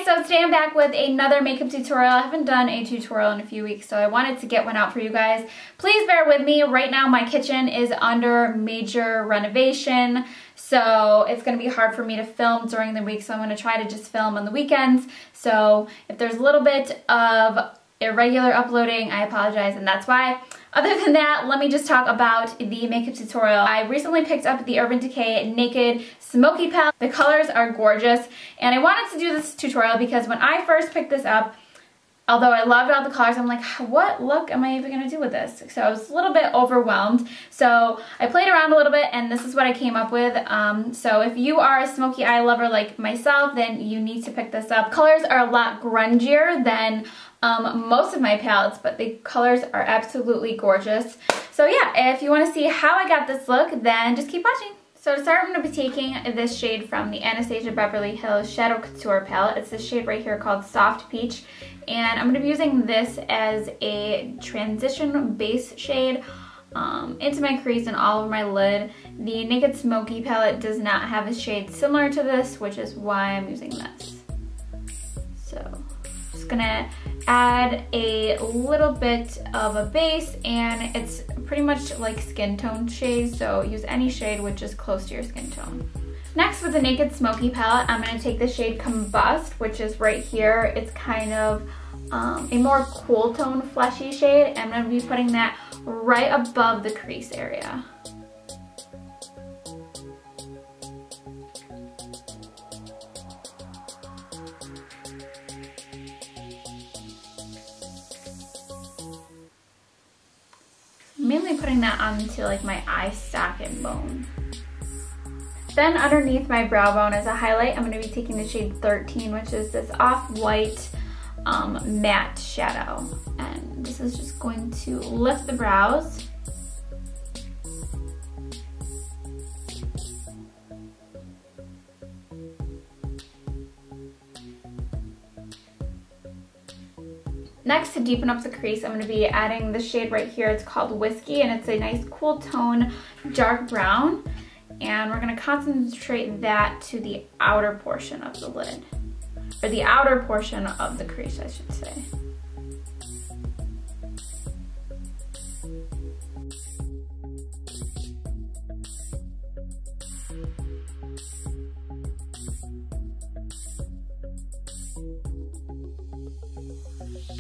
so today I'm back with another makeup tutorial. I haven't done a tutorial in a few weeks, so I wanted to get one out for you guys. Please bear with me. Right now my kitchen is under major renovation, so it's going to be hard for me to film during the week, so I'm going to try to just film on the weekends. So if there's a little bit of irregular uploading, I apologize, and that's why. Other than that, let me just talk about the makeup tutorial. I recently picked up the Urban Decay Naked Smoky palette. The colors are gorgeous, and I wanted to do this tutorial because when I first picked this up, although I loved all the colors, I'm like, what look am I even going to do with this? So I was a little bit overwhelmed. So I played around a little bit, and this is what I came up with. So if you are a smoky eye lover like myself, then you need to pick this up. Colors are a lot grungier than most of my palettes, but the colors are absolutely gorgeous. So yeah, if you want to see how I got this look, then just keep watching. So to start, I'm going to be taking this shade from the Anastasia Beverly Hills Shadow Couture palette. It's this shade right here called Soft Peach, and I'm going to be using this as a transition base shade into my crease and all over my lid. The Naked Smoky palette does not have a shade similar to this, which is why I'm using this. So I'm just going to add a little bit of a base, and it's pretty much like skin tone shade, so use any shade which is close to your skin tone. Next, with the Naked Smoky palette, I'm going to take the shade Combust, which is right here. It's kind of a more cool tone fleshy shade, and I'm going to be putting that right above the crease area. Mainly putting that onto like my eye socket bone. Then underneath my brow bone as a highlight, I'm going to be taking the shade 13, which is this off-white matte shadow. And this is just going to lift the brows. Next, to deepen up the crease, I'm going to be adding the shade right here. It's called Whiskey, and it's a nice cool tone dark brown. And we're going to concentrate that to the outer portion of the lid, or the outer portion of the crease, I should say.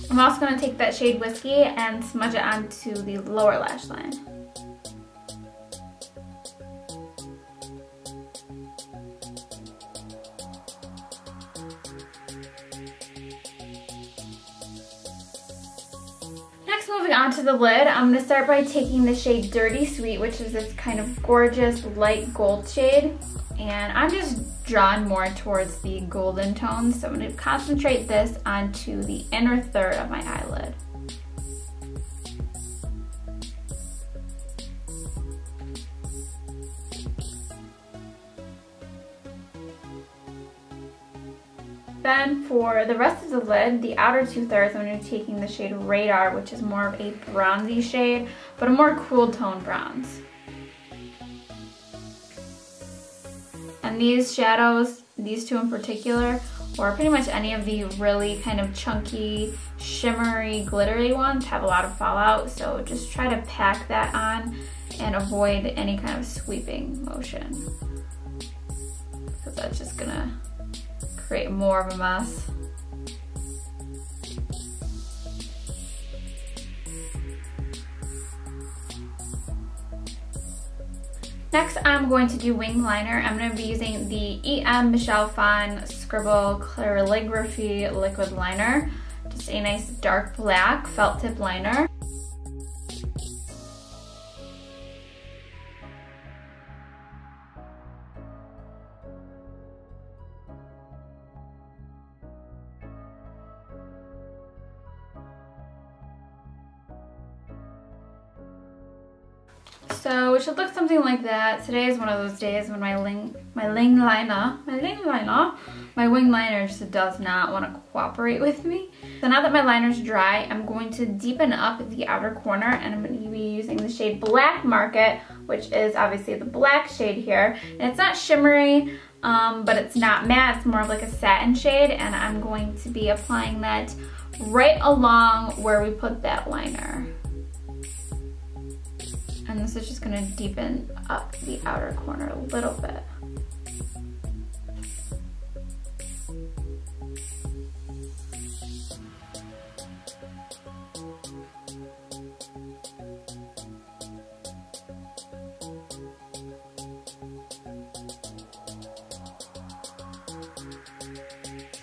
I'm also going to take that shade Whiskey and smudge it onto the lower lash line. Next, moving on to the lid, I'm going to start by taking the shade Dirty Sweet, which is this kind of gorgeous light gold shade. And I'm just drawn more towards the golden tones, so I'm going to concentrate this onto the inner third of my eyelid. Then for the rest of the lid, the outer 2/3, I'm going to be taking the shade Radar, which is more of a bronzy shade, but a more cool tone bronze. And these shadows, these two in particular, or pretty much any of the really kind of chunky, shimmery, glittery ones, have a lot of fallout, so just try to pack that on and avoid any kind of sweeping motion, because that's just gonna create more of a mess. Next, I'm going to do wing liner. I'm going to be using the EM Michelle Phan Scribble Calligraphy Liquid Liner. Just a nice dark black felt tip liner. So it should look something like that. Today is one of those days when my wing liner just does not want to cooperate with me. So now that my liner's dry, I'm going to deepen up the outer corner, and I'm going to be using the shade Black Market, which is obviously the black shade here. And it's not shimmery, but it's not matte, it's more of like a satin shade, and I'm going to be applying that right along where we put that liner. And this is just gonna deepen up the outer corner a little bit.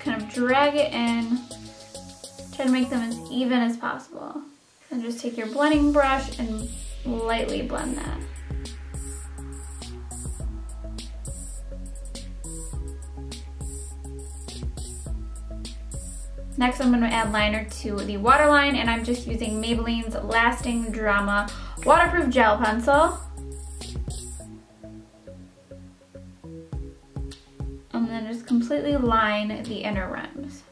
Kind of drag it in, try to make them as even as possible. And just take your blending brush and lightly blend that. Next, I'm going to add liner to the waterline, and I'm just using Maybelline's Lasting Drama Waterproof Gel Pencil. And then just completely line the inner rims.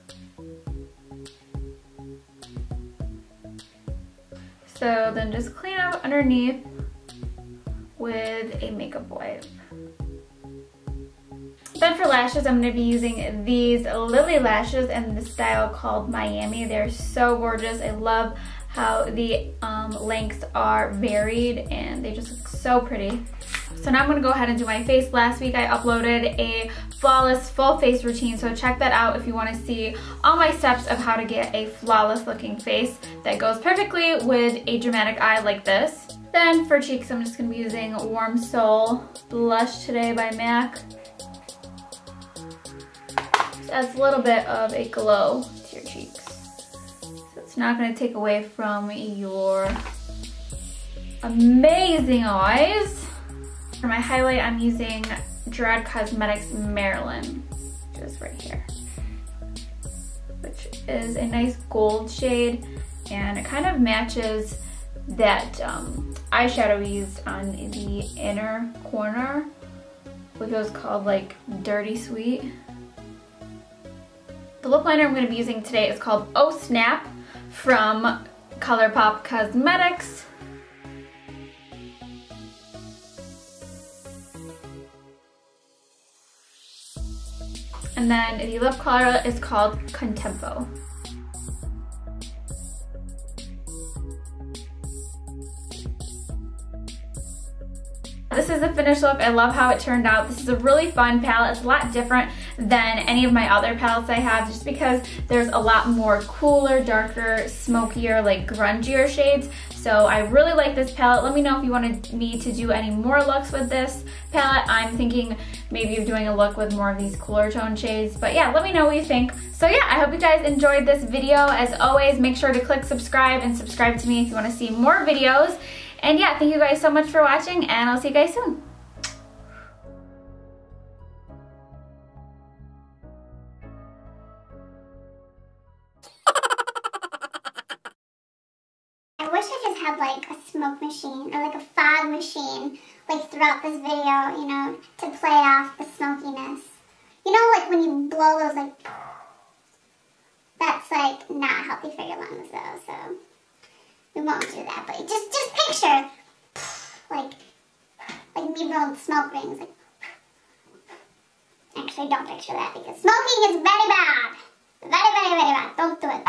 So then just clean up underneath with a makeup wipe. Then for lashes, I'm going to be using these Lilly lashes in the style called Miami. They're so gorgeous. I love how the lengths are varied and they just look so pretty. So now I'm going to go ahead and do my face. Last week I uploaded a flawless full face routine, so check that out if you want to see all my steps of how to get a flawless looking face that goes perfectly with a dramatic eye like this. Then for cheeks, I'm just going to be using Warm Soul Blush today by MAC. Just adds a little bit of a glow to your cheeks. So it's not going to take away from your amazing eyes. For my highlight, I'm using Gerard Cosmetics Marilyn, just right here, which is a nice gold shade, and it kind of matches that eyeshadow we used on the inner corner, which was called like Dirty Sweet. The lip liner I'm going to be using today is called Oh Snap from ColourPop Cosmetics. And then the lip color is called Contempo. This is the finished look. I love how it turned out. This is a really fun palette. It's a lot different than any of my other palettes I have, just because there's a lot more cooler, darker, smokier, like grungier shades. So I really like this palette. Let me know if you wanted me to do any more looks with this palette. I'm thinking maybe of doing a look with more of these cooler tone shades. But yeah, let me know what you think. So yeah, I hope you guys enjoyed this video. As always, make sure to click subscribe and subscribe to me if you want to see more videos. And yeah, thank you guys so much for watching, and I'll see you guys soon. I wish I just had like a smoke machine or like a fog machine like throughout this video, you know, to play off the smokiness. You know, like when you blow those like, that's like not healthy for your lungs though, so we won't do that. But just picture like me blowing smoke rings. Like, actually, don't picture that because smoking is very bad. Very, very, very bad. Don't do it.